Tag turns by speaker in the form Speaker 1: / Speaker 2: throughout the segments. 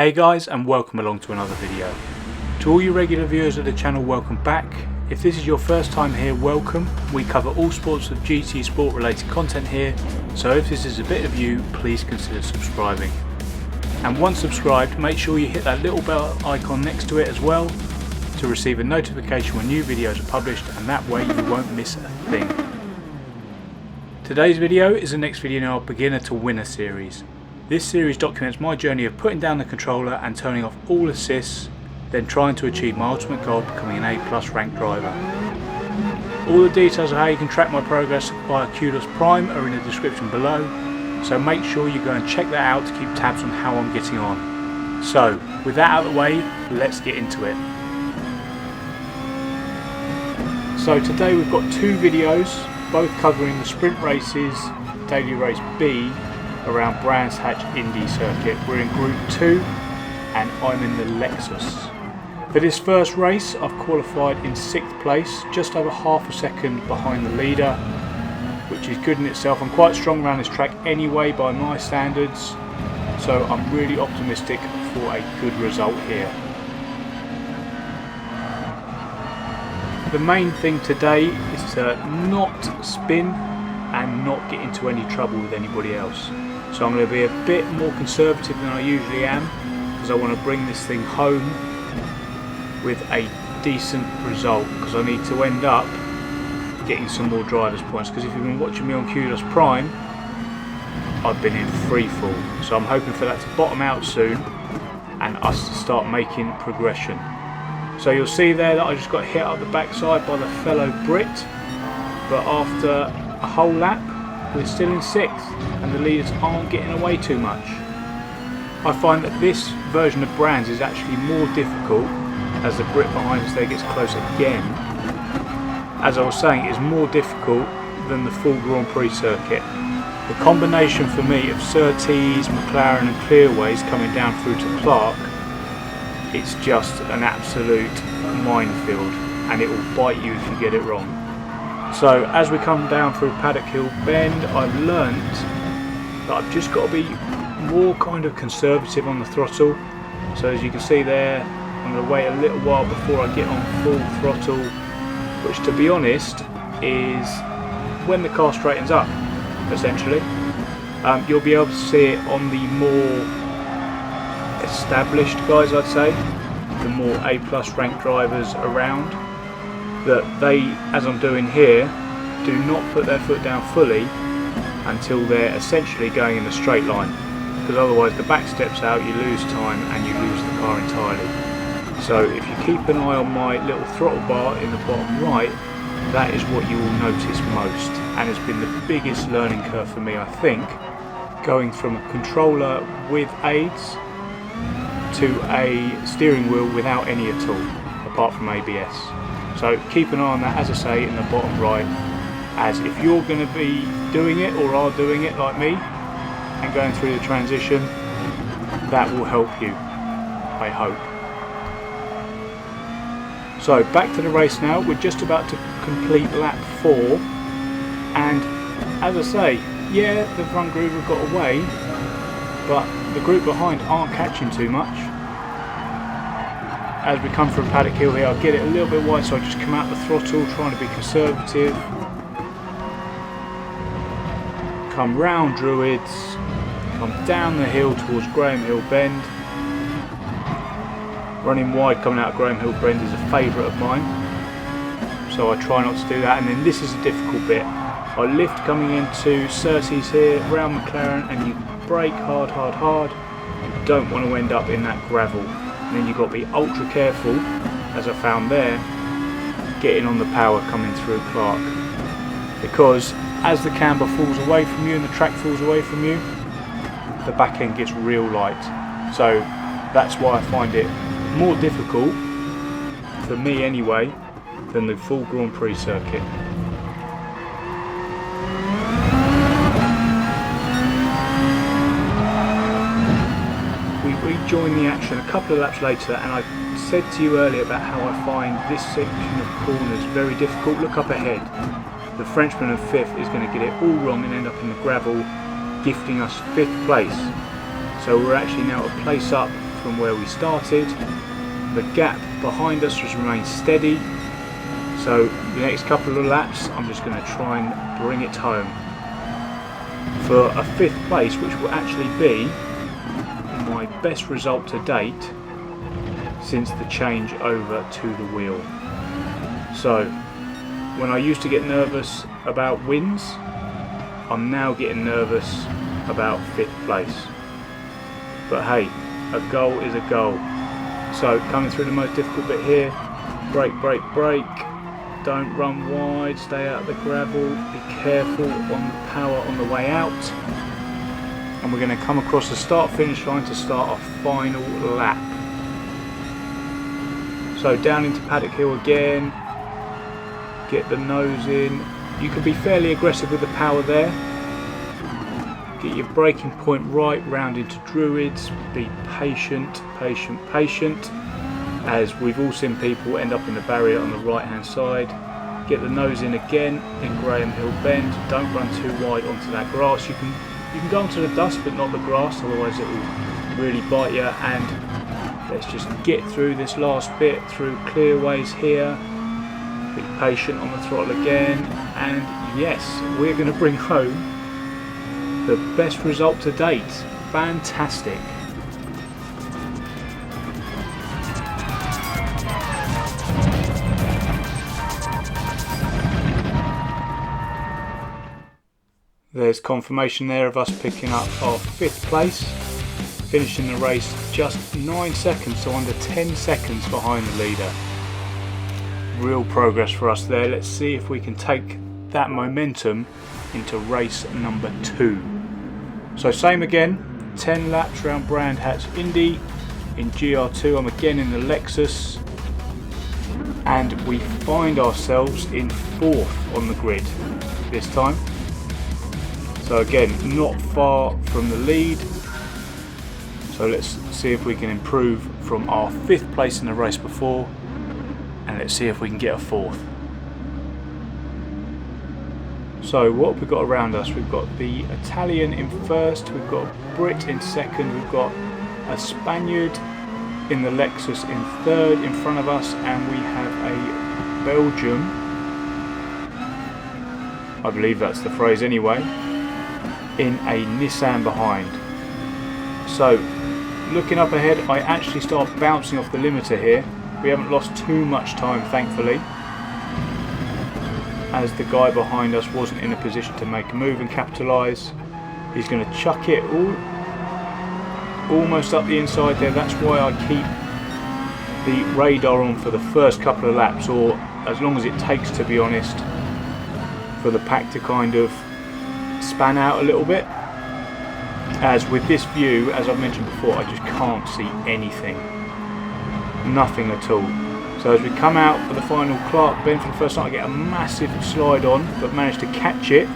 Speaker 1: Hey guys, and welcome along to another video. To all you regular viewers of the channel, welcome back. If this is your first time here, welcome. We cover all sorts of GT sport related content here, so if this is a bit of you, please consider subscribing. And once subscribed, make sure you hit that little bell icon next to it as well to receive a notification when new videos are published, and that way you won't miss a thing. Today's video is the next video in our beginner to winner series. This series documents my journey of putting down the controller and turning off all assists, then trying to achieve my ultimate goal of becoming an A+ ranked driver. All the details of how you can track my progress via Kudos Prime are in the description below, so make sure you go and check that out to keep tabs on how I'm getting on. So, with that out of the way, let's get into it. So today we've got two videos, both covering the sprint races, daily race B, around Brands Hatch Indy circuit. We're in Group 2 and I'm in the Lexus. For this first race I've qualified in 6th place, just over half a second behind the leader, which is good in itself. I'm quite strong around this track anyway by my standards, so I'm really optimistic for a good result here. The main thing today is to not spin and not get into any trouble with anybody else. So I'm going to be a bit more conservative than I usually am, because I want to bring this thing home with a decent result, because I need to end up getting some more drivers points, because if you've been watching me on Kudos Prime, I've been in free fall. So I'm hoping for that to bottom out soon and us to start making progression. So you'll see there that I just got hit up the backside by the fellow Brit, but after a whole lap we're still in 6th and the leaders aren't getting away too much. I find that this version of Brands is actually more difficult as the Brit behind us there gets close again. As I was saying, it is more difficult than the full Grand Prix circuit. The combination for me of Surtees, McLaren and Clearways coming down through to Clark, it's just an absolute minefield and it will bite you if you get it wrong. So as we come down through Paddock Hill Bend, I've learnt that I've just got to be more kind of conservative on the throttle. So as you can see there, I'm going to wait a little while before I get on full throttle, which to be honest is when the car straightens up, essentially. You'll be able to see it on the more established guys, I'd say, the more A+ ranked drivers around, that they, as I'm doing here, do not put their foot down fully until they're essentially going in a straight line, because otherwise the back steps out, you lose time and you lose the car entirely. So if you keep an eye on my little throttle bar in the bottom right, that is what you will notice most, and has been the biggest learning curve for me, I think, going from a controller with aids to a steering wheel without any at all, apart from ABS. So keep an eye on that, as I say, in the bottom right, as if you're going to be doing it or are doing it like me and going through the transition, that will help you, I hope. So back to the race now. We're just about to complete lap 4, and as I say, yeah, the front group have got away, but the group behind aren't catching too much. As we come from Paddock Hill here, I'll get it a little bit wide, so I just come out the throttle, trying to be conservative. Come round Druids, come down the hill towards Graham Hill Bend. Running wide coming out of Graham Hill Bend is a favourite of mine, so I try not to do that. And then this is a difficult bit. I lift coming into Surtees here, round McLaren, and you brake hard, hard, hard. You don't want to end up in that gravel. And then you've got to be ultra careful, as I found there, getting on the power coming through Clark. Because as the camber falls away from you and the track falls away from you, the back end gets real light. So that's why I find it more difficult, for me anyway, than the full Grand Prix circuit. Rejoin the action a couple of laps later, and I said to you earlier about how I find this section of corners very difficult. Look up ahead. The Frenchman in 5th is going to get it all wrong and end up in the gravel, gifting us 5th place. So we're actually now a place up from where we started. The gap behind us has remained steady, so the next couple of laps I'm just going to try and bring it home for a 5th place, which will actually be my best result to date since the change over to the wheel. So when I used to get nervous about wins, I'm now getting nervous about 5th place. But hey, a goal is a goal. So coming through the most difficult bit here, brake, brake, brake, don't run wide, stay out of the gravel, be careful on the power on the way out. And we're going to come across the start finish line to start our final lap. So down into Paddock Hill again, get the nose in. You can be fairly aggressive with the power there. Get your braking point right round into Druids. Be patient, patient, patient, as we've all seen people end up in the barrier on the right hand side. Get the nose in again in Graham Hill Bend. Don't run too wide onto that grass. You can go onto the dust but not the grass, otherwise it will really bite you. And let's just get through this last bit through clearways here. Be patient on the throttle again, and yes, we're going to bring home the best result to date. Fantastic. There's confirmation there of us picking up our 5th place, finishing the race just 9 seconds, so under 10 seconds behind the leader. Real progress for us there. Let's see if we can take that momentum into race number 2. So same again, 10 laps around Brand Hatch Indy. In GR2 I'm again in the Lexus, and we find ourselves in 4th on the grid this time. So again, not far from the lead. So let's see if we can improve from our 5th place in the race before, and let's see if we can get a 4th. So what have we got around us? We've got the Italian in 1st, we've got a Brit in 2nd, we've got a Spaniard in the Lexus in 3rd in front of us, and we have a Belgium, I believe that's the phrase anyway, in a Nissan behind. So looking up ahead, I actually start bouncing off the limiter here. We haven't lost too much time, thankfully, as the guy behind us wasn't in a position to make a move and capitalise. He's going to chuck it almost up the inside there. That's why I keep the radar on for the first couple of laps, or as long as it takes, to be honest, for the pack to kind of span out a little bit. As with this view, as I've mentioned before, I just can't see anything. Nothing at all. So as we come out for the final Clark bend for the first time, I get a massive slide on, but manage to catch it.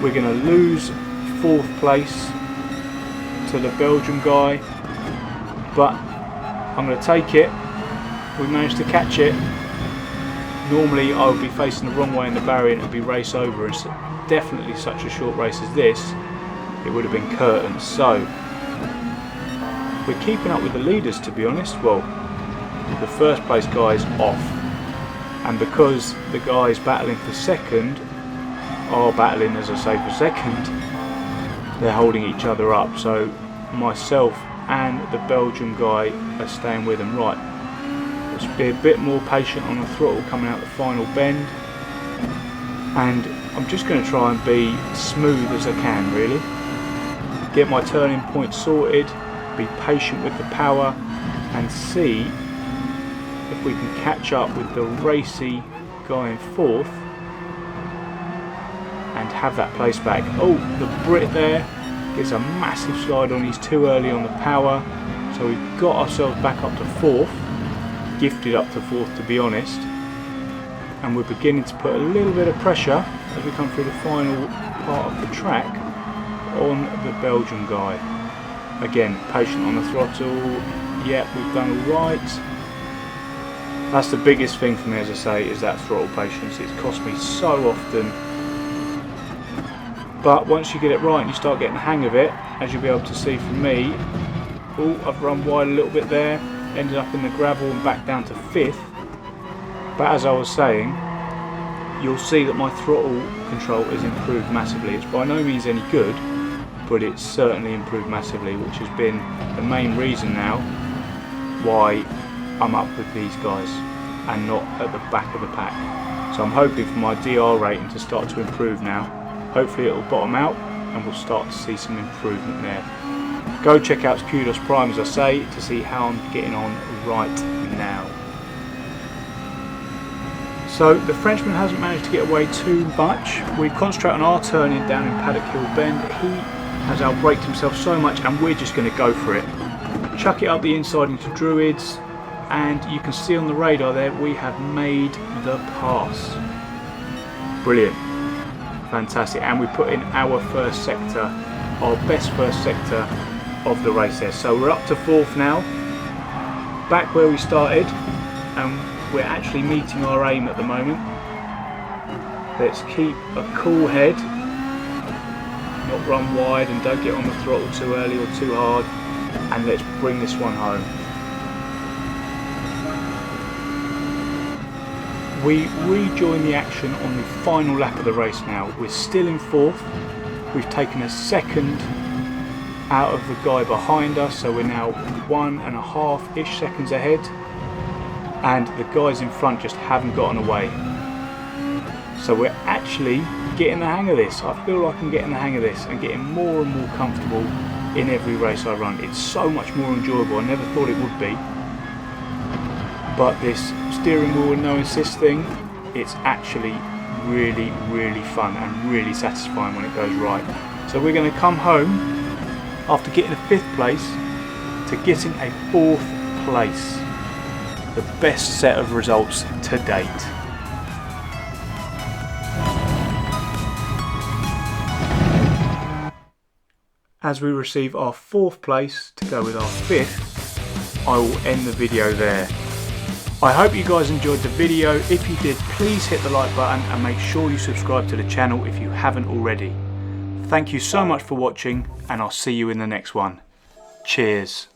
Speaker 1: We're going to lose 4th place to the Belgian guy, but I'm going to take it. We managed to catch it. Normally I would be facing the wrong way in the barrier and it would be race over, and definitely such a short race as this, it would have been curtains. So we're keeping up with the leaders, to be honest. Well, the 1st place guy's off, and because the guys battling for 2nd are battling, as I say, for 2nd, they're holding each other up. So myself and the Belgian guy are staying with them. Right, let's be a bit more patient on the throttle coming out the final bend, and I'm just going to try and be smooth as I can, really. Get my turning point sorted, be patient with the power, and see if we can catch up with the racy guy in 4th and have that place back. Oh, the Brit there gets a massive slide on. He's too early on the power, so we've got ourselves back up to 4th, gifted up to 4th, to be honest, and we're beginning to put a little bit of pressure as we come through the final part of the track on the Belgian guy. Again, patient on the throttle. Yep, we've done all right. That's the biggest thing for me, as I say, is that throttle patience. It's cost me so often, but once you get it right and you start getting the hang of it, as you'll be able to see from me, Oh, I've run wide a little bit there, ended up in the gravel and back down to 5th. But as I was saying, you'll see that my throttle control has improved massively. It's by no means any good, but it's certainly improved massively, which has been the main reason now why I'm up with these guys and not at the back of the pack. So I'm hoping for my DR rating to start to improve now. Hopefully it'll bottom out and we'll start to see some improvement there. Go check out Kudos Prime, as I say, to see how I'm getting on right now. So the Frenchman hasn't managed to get away too much. We concentrate on our turning down in Paddock Hill Bend. He has outbraked himself so much and we're just going to go for it. Chuck it up the inside into Druids, and you can see on the radar there we have made the pass. Brilliant. Fantastic. And we put in our first sector, our best first sector of the race there. So we're up to 4th now, back where we started, and we're actually meeting our aim at the moment. Let's keep a cool head, not run wide, and don't get on the throttle too early or too hard, and let's bring this one home. We rejoin the action on the final lap of the race now. We're still in 4th. We've taken a second out of the guy behind us, so we're now 1.5-ish seconds ahead, and the guys in front just haven't gotten away. So we're actually getting the hang of this. I feel like I'm getting the hang of this and getting more and more comfortable in every race I run. It's so much more enjoyable. I never thought it would be. But this steering wheel and no assist thing, it's actually really, really fun and really satisfying when it goes right. So we're going to come home after getting a 5th place to getting a 4th place. The best set of results to date. As we receive our 4th place to go with our 5th, I will end the video there. I hope you guys enjoyed the video. If you did, please hit the like button and make sure you subscribe to the channel if you haven't already. Thank you so much for watching, and I'll see you in the next one. Cheers.